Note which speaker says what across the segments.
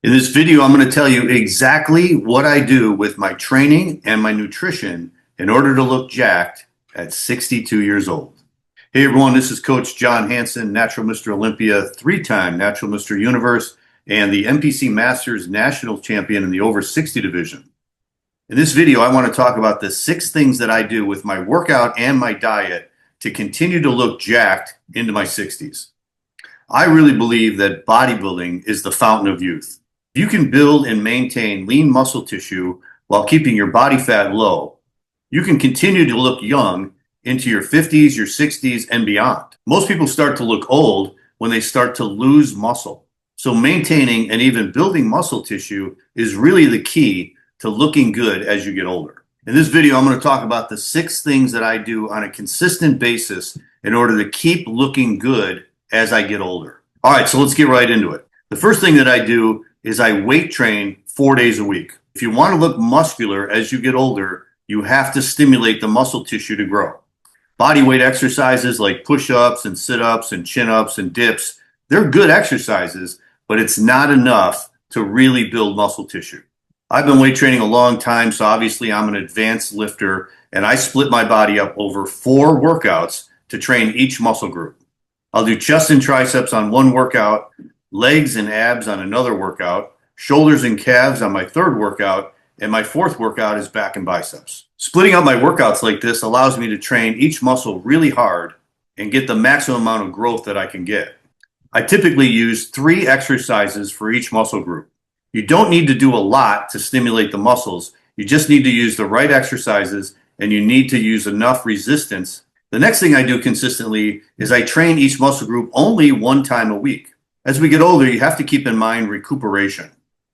Speaker 1: In this video, I'm going to tell you exactly what I do with my training and my nutrition in order to look jacked at 62 years old. Hey everyone, this is Coach John Hansen, Natural Mr. Olympia, three-time Natural Mr. Universe, and the NPC Masters National Champion in the over 60 division. In this video, I want to talk about the 6 things that I do with my workout and my diet to continue to look jacked into my 60s. I really believe that bodybuilding is the fountain of youth. If you can build and maintain lean muscle tissue while keeping your body fat low, you can continue to look young into your 50s, your 60s, and beyond. Most people start to look old when they start to lose muscle. So maintaining and even building muscle tissue is really the key to looking good as you get older. In this video, I'm going to talk about the 6 things that I do on a consistent basis in order to keep looking good as I get older. All right, so let's get right into it. The first thing that I do is I weight train 4 days a week. If you want to look muscular as you get older, you have to stimulate the muscle tissue to grow. Body weight exercises like push-ups and sit-ups and chin-ups and dips, they're good exercises, but it's not enough to really build muscle tissue. I've been weight training a long time, so obviously I'm an advanced lifter, and I split my body up over 4 workouts to train each muscle group. I'll do chest and triceps on one workout, legs and abs on another workout, shoulders and calves on my third workout, and my fourth workout is back and biceps. Splitting up my workouts like this allows me to train each muscle really hard and get the maximum amount of growth that I can get. I typically use 3 exercises for each muscle group. You don't need to do a lot to stimulate the muscles. You just need to use the right exercises, and you need to use enough resistance. The next thing I do consistently is I train each muscle group only 1 time a week. As we get older, you have to keep in mind recuperation.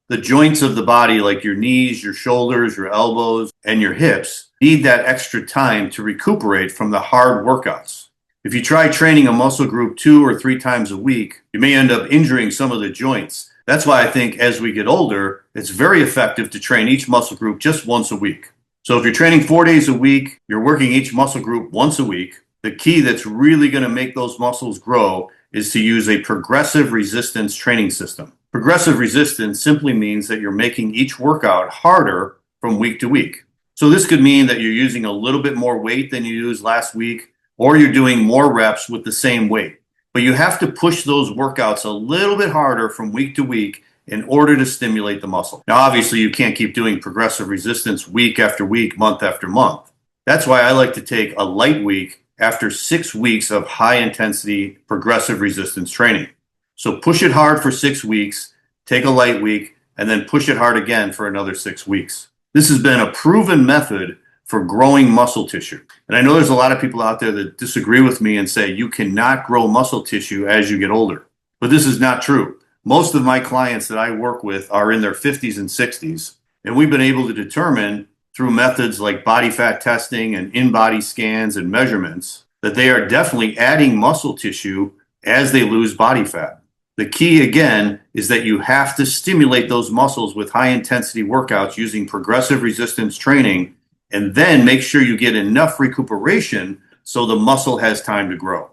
Speaker 1: The joints of the body, like your knees, your shoulders, your elbows, and your hips, need that extra time to recuperate from the hard workouts. If you try training a muscle group 2 or 3 times a week, you may end up injuring some of the joints. That's why I think as we get older, it's very effective to train each muscle group just once a week. So if you're training 4 days a week, you're working each muscle group once a week. The key that's really going to make those muscles grow is to use a progressive resistance training system. Progressive resistance simply means that you're making each workout harder from week to week. So this could mean that you're using a little bit more weight than you used last week, or you're doing more reps with the same weight. But you have to push those workouts a little bit harder from week to week in order to stimulate the muscle. Now, obviously, you can't keep doing progressive resistance week after week, month after month. That's why I like to take a light week after 6 weeks of high intensity progressive resistance training. So push it hard for 6 weeks, take a light week, and then push it hard again for another 6 weeks. This has been a proven method for growing muscle tissue. And I know there's a lot of people out there that disagree with me and say you cannot grow muscle tissue as you get older. But this is not true. Most of my clients that I work with are in their 50s and 60s, and we've been able to determine through methods like body fat testing and in-body scans and measurements that they are definitely adding muscle tissue as they lose body fat. The key, again, is that you have to stimulate those muscles with high-intensity workouts using progressive resistance training, and then make sure you get enough recuperation so the muscle has time to grow.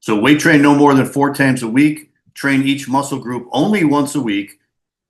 Speaker 1: So weight train no more than 4 times a week, train each muscle group only once a week,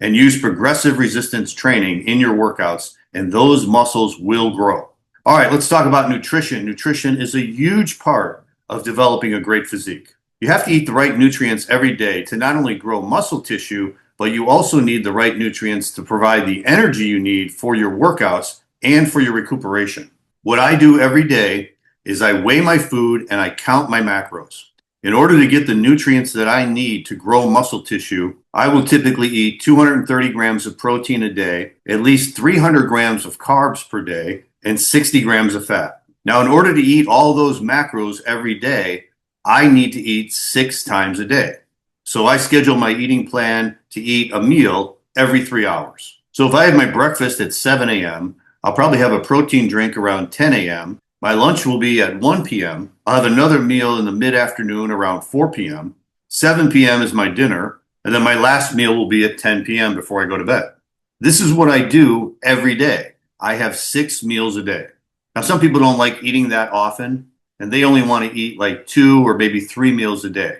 Speaker 1: and use progressive resistance training in your workouts, and those muscles will grow. All right, let's talk about nutrition. Nutrition is a huge part of developing a great physique. You have to eat the right nutrients every day to not only grow muscle tissue, but you also need the right nutrients to provide the energy you need for your workouts and for your recuperation. What I do every day is I weigh my food and I count my macros. In order to get the nutrients that I need to grow muscle tissue, I will typically eat 230 grams of protein a day, at least 300 grams of carbs per day, and 60 grams of fat. Now, in order to eat all those macros every day, I need to eat 6 times a day. So I schedule my eating plan to eat a meal every 3 hours. So if I have my breakfast at 7 a.m., I'll probably have a protein drink around 10 a.m., my lunch will be at 1 p.m. I'll have another meal in the mid-afternoon around 4 p.m. 7 p.m. is my dinner, and then my last meal will be at 10 p.m. before I go to bed. This is what I do every day. I have 6 meals a day. Now, some people don't like eating that often, and they only want to eat like 2 or maybe 3 meals a day.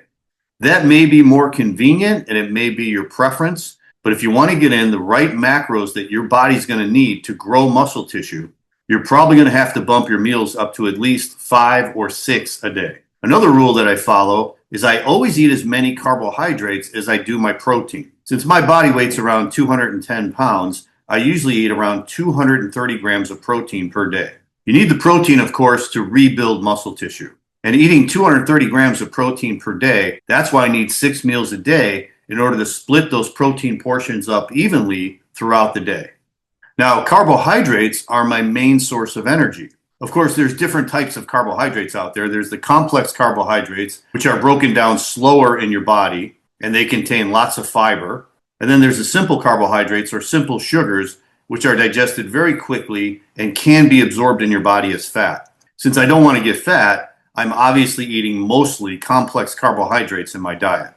Speaker 1: That may be more convenient, and it may be your preference, But if you want to get in the right macros that your body's going to need to grow muscle tissue, you're probably going to have to bump your meals up to at least 5 or 6 a day. Another rule that I follow is I always eat as many carbohydrates as I do my protein. Since my body weight's around 210 pounds, I usually eat around 230 grams of protein per day. You need the protein, of course, to rebuild muscle tissue. And eating 230 grams of protein per day, that's why I need 6 meals a day in order to split those protein portions up evenly throughout the day. Now, carbohydrates are my main source of energy. Of course, there's different types of carbohydrates out there. There's the complex carbohydrates, which are broken down slower in your body, and they contain lots of fiber. And then there's the simple carbohydrates or simple sugars, which are digested very quickly and can be absorbed in your body as fat. Since I don't want to get fat, I'm obviously eating mostly complex carbohydrates in my diet.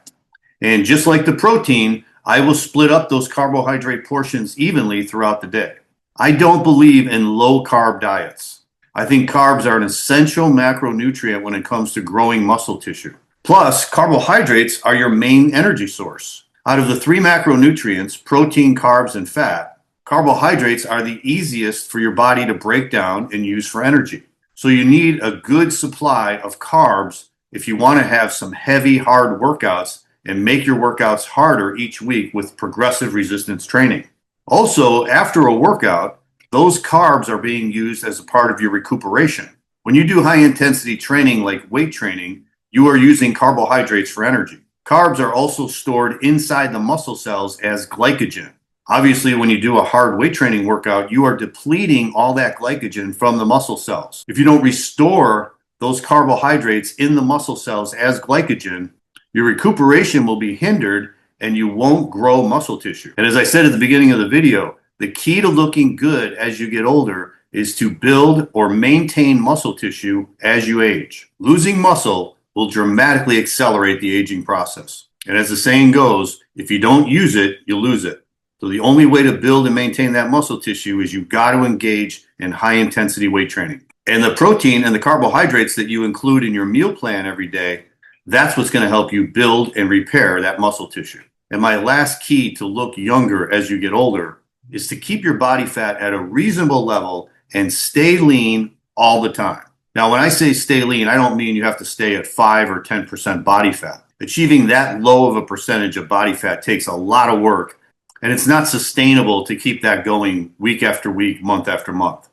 Speaker 1: And just like the protein, I will split up those carbohydrate portions evenly throughout the day. I don't believe in low-carb diets. I think carbs are an essential macronutrient when it comes to growing muscle tissue. Plus, carbohydrates are your main energy source. Out of the 3 macronutrients, protein, carbs, and fat, carbohydrates are the easiest for your body to break down and use for energy. So you need a good supply of carbs if you want to have some heavy, hard workouts and make your workouts harder each week with progressive resistance training. Also, after a workout, those carbs are being used as a part of your recuperation. When you do high-intensity training like weight training, you are using carbohydrates for energy. Carbs are also stored inside the muscle cells as glycogen. Obviously, when you do a hard weight training workout, you are depleting all that glycogen from the muscle cells. If you don't restore those carbohydrates in the muscle cells as glycogen, your recuperation will be hindered and you won't grow muscle tissue. And as I said at the beginning of the video, the key to looking good as you get older is to build or maintain muscle tissue as you age. Losing muscle will dramatically accelerate the aging process. And as the saying goes, if you don't use it, you lose it. So the only way to build and maintain that muscle tissue is you've got to engage in high intensity weight training. And the protein and the carbohydrates that you include in your meal plan every day, that's what's going to help you build and repair that muscle tissue. And my last key to look younger as you get older is to keep your body fat at a reasonable level and stay lean all the time. Now, when I say stay lean, I don't mean you have to stay at 5 or 10% body fat. Achieving that low of a percentage of body fat takes a lot of work, and it's not sustainable to keep that going week after week, month after month.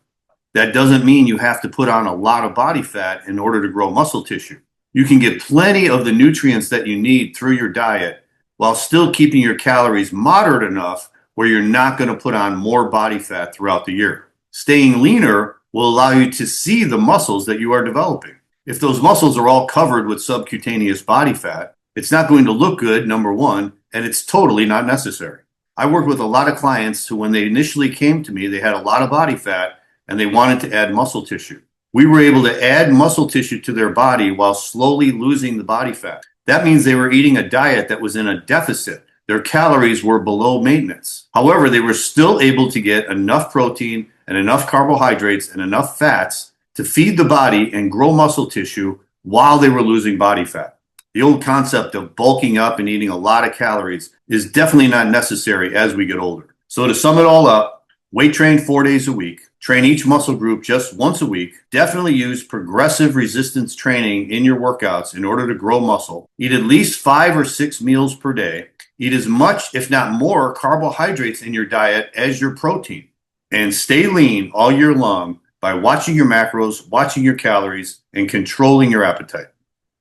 Speaker 1: That doesn't mean you have to put on a lot of body fat in order to grow muscle tissue. You can get plenty of the nutrients that you need through your diet while still keeping your calories moderate enough where you're not going to put on more body fat throughout the year. Staying leaner will allow you to see the muscles that you are developing. If those muscles are all covered with subcutaneous body fat, it's not going to look good, number one, and it's totally not necessary. I work with a lot of clients who, when they initially came to me, they had a lot of body fat and they wanted to add muscle tissue. We were able to add muscle tissue to their body while slowly losing the body fat. That means they were eating a diet that was in a deficit. Their calories were below maintenance. However, they were still able to get enough protein and enough carbohydrates and enough fats to feed the body and grow muscle tissue while they were losing body fat. The old concept of bulking up and eating a lot of calories is definitely not necessary as we get older. So to sum it all up, weight train 4 days a week, train each muscle group just once a week, definitely use progressive resistance training in your workouts in order to grow muscle, eat at least 5 or 6 meals per day, eat as much, if not more, carbohydrates in your diet as your protein, and stay lean all year long by watching your macros, watching your calories, and controlling your appetite.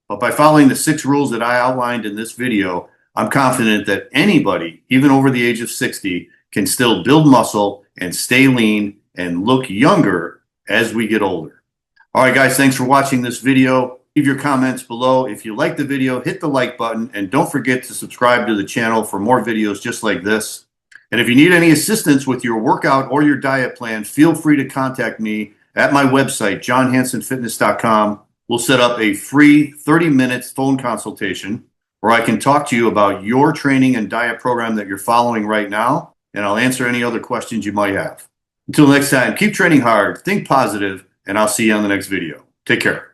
Speaker 1: But by following the 6 rules that I outlined in this video, I'm confident that anybody, even over the age of 60, can still build muscle and stay lean and look younger as we get older. All right, guys, thanks for watching this video. Leave your comments below. If you like the video, hit the like button, and don't forget to subscribe to the channel for more videos just like this. And if you need any assistance with your workout or your diet plan, feel free to contact me at my website, johnhansenfitness.com. We'll set up a free 30-minute phone consultation where I can talk to you about your training and diet program that you're following right now, and I'll answer any other questions you might have. Until next time, keep training hard, think positive, and I'll see you on the next video. Take care.